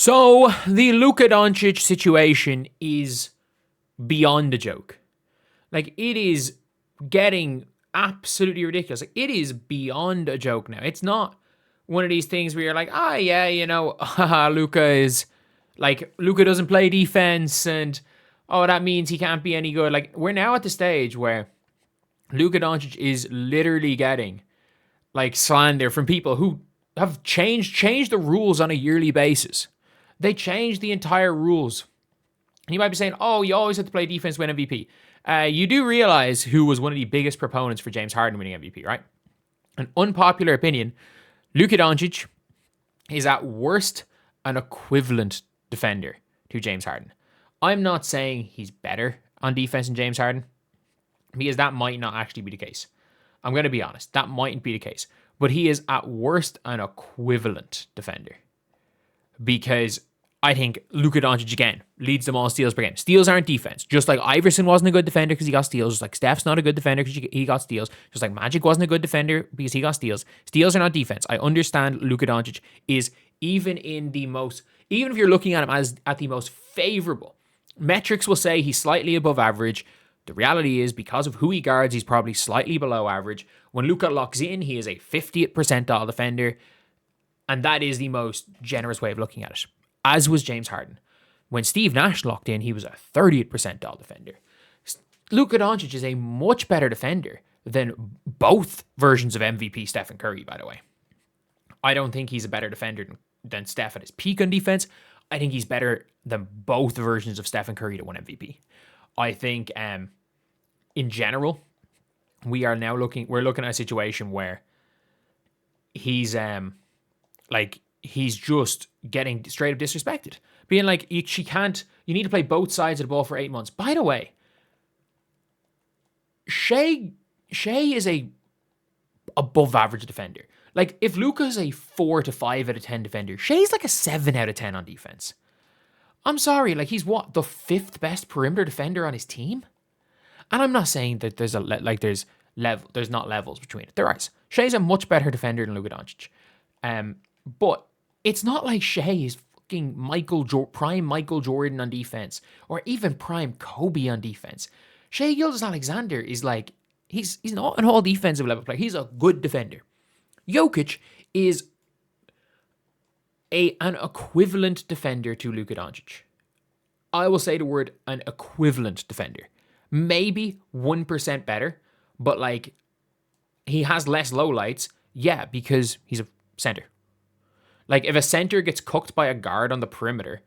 So the Luka Doncic situation is beyond a joke. Like, it is getting absolutely ridiculous. Like, it is beyond a joke now. It's not one of these things where you're like, yeah, Luka is like, Luka doesn't play defense and that means he can't be any good. Like, we're now at the stage where Luka Doncic is literally getting like slander from people who have changed the rules on a yearly basis. They changed the entire rules. And you might be saying, you always have to play defense to win MVP. You do realize who was one of the biggest proponents for James Harden winning MVP, right? An unpopular opinion, Luka Doncic is at worst an equivalent defender to James Harden. I'm not saying he's better on defense than James Harden, because that might not actually be the case. I'm going to be honest, that mightn't be the case. But he is at worst an equivalent defender. Because I think Luka Doncic, again, leads them all steals per game. Steals aren't defense. Just like Iverson wasn't a good defender because he got steals. Just like Steph's not a good defender because he got steals. Just like Magic wasn't a good defender because he got steals. Steals are not defense. I understand Luka Doncic is even if you're looking at him as at the most favorable, metrics will say he's slightly above average. The reality is, because of who he guards, he's probably slightly below average. When Luka locks in, he is a 50th percentile defender. And that is the most generous way of looking at it. As was James Harden. When Steve Nash locked in, he was a 30th percentile defender. Luka Doncic is a much better defender than both versions of MVP Stephen Curry, by the way. I don't think he's a better defender than Steph at his peak on defense. I think he's better than both versions of Stephen Curry to win MVP. I think, in general, we're looking at a situation where he's just getting straight up disrespected. Being like, you need to play both sides of the ball for 8 months. By the way, Shea is a above average defender. Like, if Luka's a 4 to 5 out of 10 defender, Shea's like a 7 out of 10 on defense. I'm sorry, like, he's what, the 5th best perimeter defender on his team? And I'm not saying that there's not levels between it. There is. Shea's a much better defender than Luka Doncic. But it's not like Shea is fucking prime Michael Jordan on defense, or even prime Kobe on defense. Shea Gilgeous-Alexander is like, he's not an all defensive level player. He's a good defender. Jokic is an equivalent defender to Luka Doncic. I will say the word an equivalent defender. Maybe 1% better, but like, he has less lowlights. Yeah, because he's a center. Like, if a center gets cooked by a guard on the perimeter,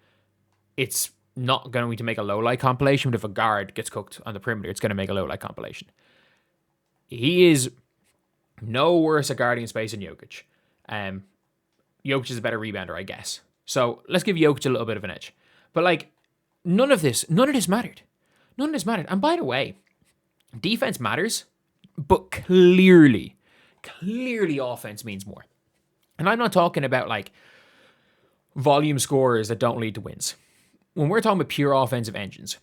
it's not going to make a low-light compilation. But if a guard gets cooked on the perimeter, it's going to make a low-light compilation. He is no worse at guarding space than Jokic. Jokic is a better rebounder, I guess. So let's give Jokic a little bit of an edge. But like, none of this mattered. None of this mattered. And by the way, defense matters, but clearly offense means more. And I'm not talking about like volume scorers that don't lead to wins. When we're talking about pure offensive engines,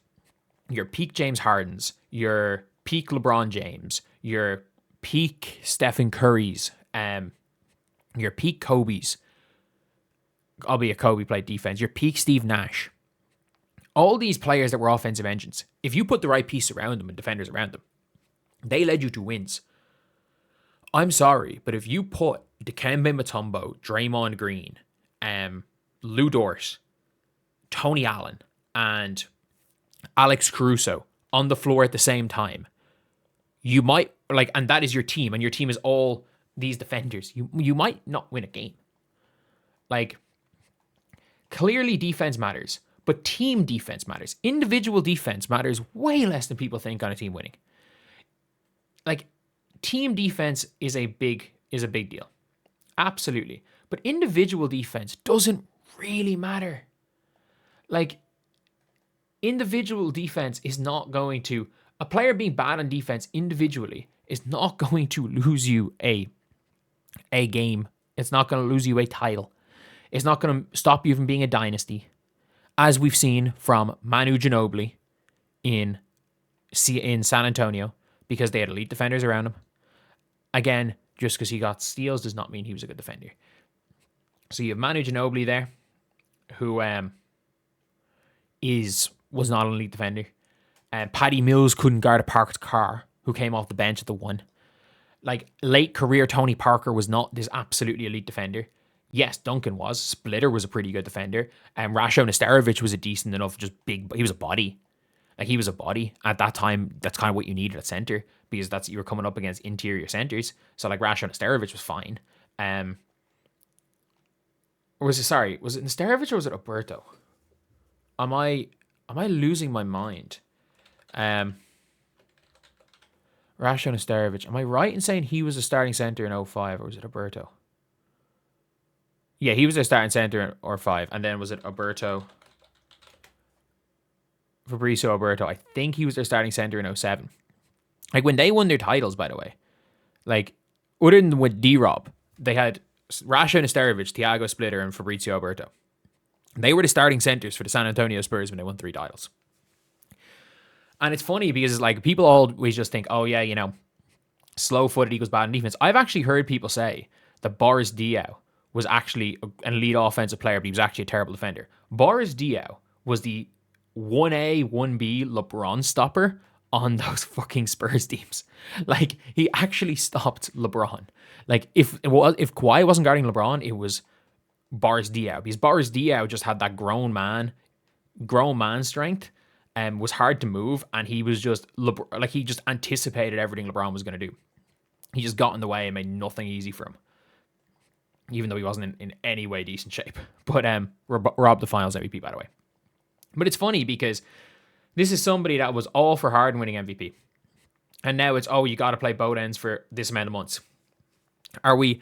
your peak James Hardens, your peak LeBron James, your peak Stephen Curry's, your peak Kobe's, albeit Kobe played defense, your peak Steve Nash, all these players that were offensive engines, if you put the right piece around them and defenders around them, they led you to wins. I'm sorry, but if you put Dikembe Mutombo, Draymond Green, Lou Dort, Tony Allen, and Alex Caruso on the floor at the same time, you might, like, and that is your team, and your team is all these defenders, you might not win a game. Like, clearly defense matters, but team defense matters. Individual defense matters way less than people think on a team winning. Like, team defense is a big deal. Absolutely. But individual defense doesn't really matter. Like, individual defense is not going to, a player being bad on defense individually is not going to lose you a game. It's not going to lose you a title. It's not going to stop you from being a dynasty, as we've seen from Manu Ginobili in San Antonio, because they had elite defenders around him. Again, just because he got steals does not mean he was a good defender. So you have Manu Ginobili there. who was not an elite defender. Paddy Mills couldn't guard a parked car, who came off the bench at the 1. Like, late career Tony Parker was not this absolutely elite defender. Yes, Duncan was. Splitter was a pretty good defender. And Rasho Nesterovic was a decent enough, just big. He was a body. Like, he was a body. At that time, that's kind of what you needed at center, because you were coming up against interior centers. So, like, Rasho Nesterovic was fine. Was it Nesterovic or was it Alberto? Am I losing my mind? Rasho Nesterovic. Am I right in saying he was a starting center in 05, or was it Alberto? Yeah, he was a starting center in 05, and then was it Alberto? Fabrizio Alberto. I think he was their starting center in 07. Like, when they won their titles, by the way, like, other than with D-Rob, they had Rasho Nesterovic, Thiago Splitter, and Fabrizio Alberto. They were the starting centers for the San Antonio Spurs when they won 3 titles. And it's funny because, like, people always just think, oh yeah, you know, slow-footed equals bad in defense. I've actually heard people say that Boris Diaw was actually an elite offensive player, but he was actually a terrible defender. Boris Diaw was the 1A, 1B LeBron stopper on those fucking Spurs teams. Like, he actually stopped LeBron. Like, if Kawhi wasn't guarding LeBron, it was Boris Diaw, because Boris Diaw just had that grown man strength, and was hard to move, and he was just like, he just anticipated everything LeBron was going to do. He just got in the way and made nothing easy for him, even though he wasn't in any way decent shape. But Rob the Finals MVP, by the way. But it's funny because this is somebody that was all for Harden winning MVP, and now it's, oh, you got to play both ends for this amount of months. Are we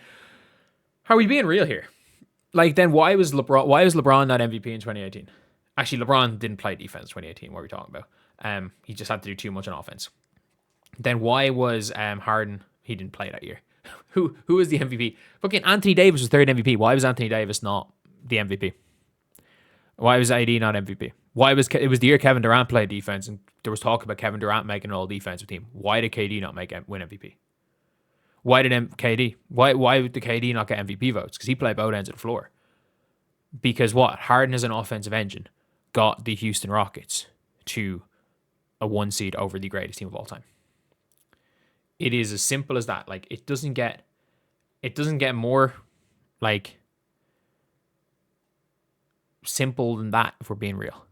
being real here? Like, then why was LeBron not MVP in 2018? Actually, LeBron didn't play defense in 2018. What are we talking about? He just had to do too much on offense. Then why was Harden? He didn't play that year. Who was the MVP? Fucking Anthony Davis was third MVP. Why was Anthony Davis not the MVP? Why was AD not MVP? It was the year Kevin Durant played defense, and there was talk about Kevin Durant making an all defensive team. Why did KD not win MVP? Why did KD not get MVP votes? Because he played both ends of the floor. Because what? Harden as an offensive engine got the Houston Rockets to a 1 seed over the greatest team of all time. It is as simple as that. Like, it doesn't get more, like, simple than that, if we're being real.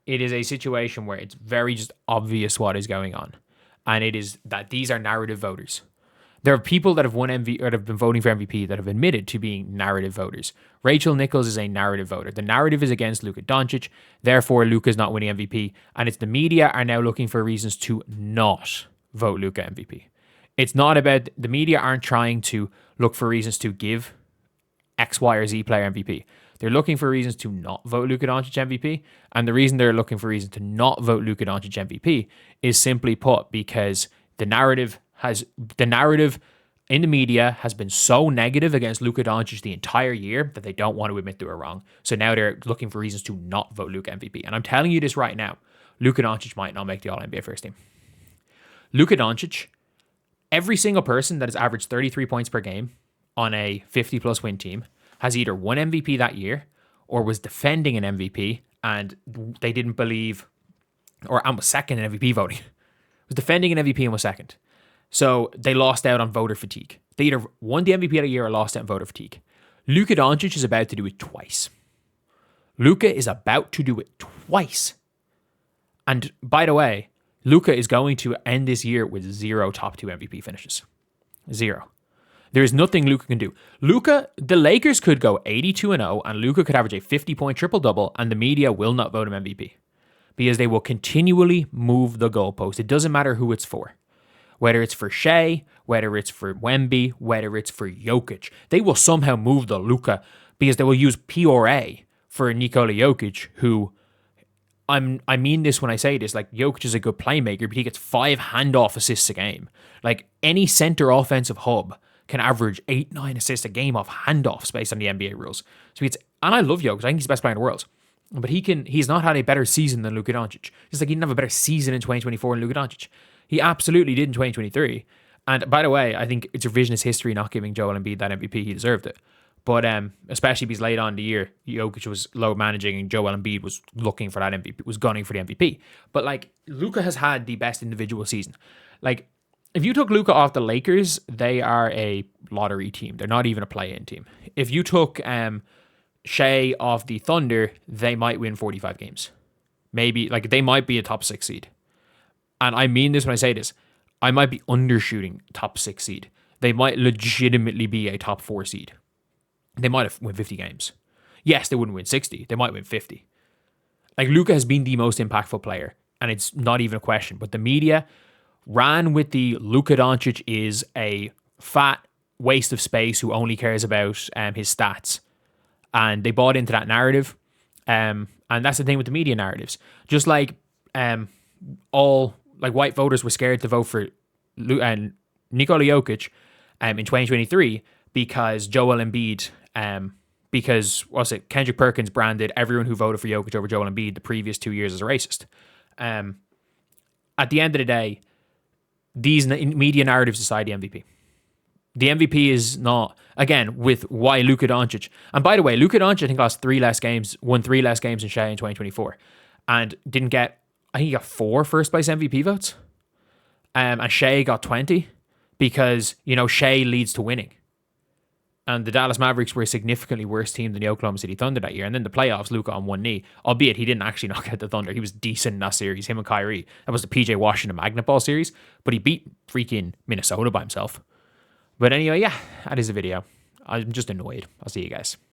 It is a situation where it's very just obvious what is going on. And it is that these are narrative voters. There are people that have won MVP or have been voting for MVP that have admitted to being narrative voters. Rachel Nichols is a narrative voter. The narrative is against Luka Doncic. Therefore, Luka's not winning MVP. And it's the media are now looking for reasons to not vote Luka MVP. It's not about, the media aren't trying to look for reasons to give X, Y, or Z player MVP. They're looking for reasons to not vote Luka Doncic MVP. And the reason they're looking for reasons to not vote Luka Doncic MVP is simply put because the narrative in the media has been so negative against Luka Doncic the entire year that they don't want to admit they were wrong. So now they're looking for reasons to not vote Luka MVP. And I'm telling you this right now, Luka Doncic might not make the All-NBA first team. Luka Doncic, every single person that has averaged 33 points per game on a 50-plus win team has either won MVP that year or was defending an MVP and they didn't believe, and was second in MVP voting. Was defending an MVP and was second. So they lost out on voter fatigue. They either won the MVP of the year or lost out on voter fatigue. Luka Doncic is about to do it twice. Luka is about to do it twice. And by the way, Luka is going to end this year with 0 top 2 MVP finishes. 0. There is nothing Luka can do. The Lakers could go 82-0 and Luka could average a 50-point triple-double and the media will not vote him MVP. Because they will continually move the goalpost. It doesn't matter who it's for. Whether it's for Shea, whether it's for Wemby, whether it's for Jokic. They will somehow move the Luka because they will use PRA for Nikola Jokic, who, I mean this when I say this, like, Jokic is a good playmaker, but he gets 5 handoff assists a game. Like, any center offensive hub can average 8-9 assists a game off handoffs based on the NBA rules. And I love Jokic. I think he's the best player in the world. But he's not had a better season than Luka Doncic. Just like he didn't have a better season in 2024 than Luka Doncic. He absolutely did in 2023. And by the way, I think it's revisionist history not giving Joel Embiid that MVP. He deserved it. But especially because late on in the year, Jokic was low managing and Joel Embiid was looking for that MVP, was gunning for the MVP. But like Luka has had the best individual season. Like if you took Luka off the Lakers, they are a lottery team. They're not even a play-in team. If you took Shea off the Thunder, they might win 45 games. Maybe like they might be a top 6 seed. And I mean this when I say this. I might be undershooting top 6 seed. They might legitimately be a top 4 seed. They might have won 50 games. Yes, they wouldn't win 60. They might win 50. Like Luka has been the most impactful player, and it's not even a question. But the media ran with the Luka Doncic is a fat waste of space who only cares about his stats, and they bought into that narrative. And that's the thing with the media narratives. Just like all like white voters were scared to vote for Nikola Jokic in 2023 because Joel Embiid. Because Kendrick Perkins branded everyone who voted for Jokic over Joel Embiid the previous 2 years as a racist. At the end of the day, these media narratives decide the MVP. The MVP is not, again, with why Luka Doncic. And by the way, Luka Doncic, I think, won 3 less games than Shea in 2024. And didn't get, I think he got 4 first place MVP votes. And Shea got 20 because, Shea leads to winning. And the Dallas Mavericks were a significantly worse team than the Oklahoma City Thunder that year. And then the playoffs, Luka on one knee, albeit he didn't actually knock out the Thunder. He was decent in that series, him and Kyrie. That was the PJ Washington Magnet Ball series. But he beat freaking Minnesota by himself. But anyway, yeah, that is the video. I'm just annoyed. I'll see you guys.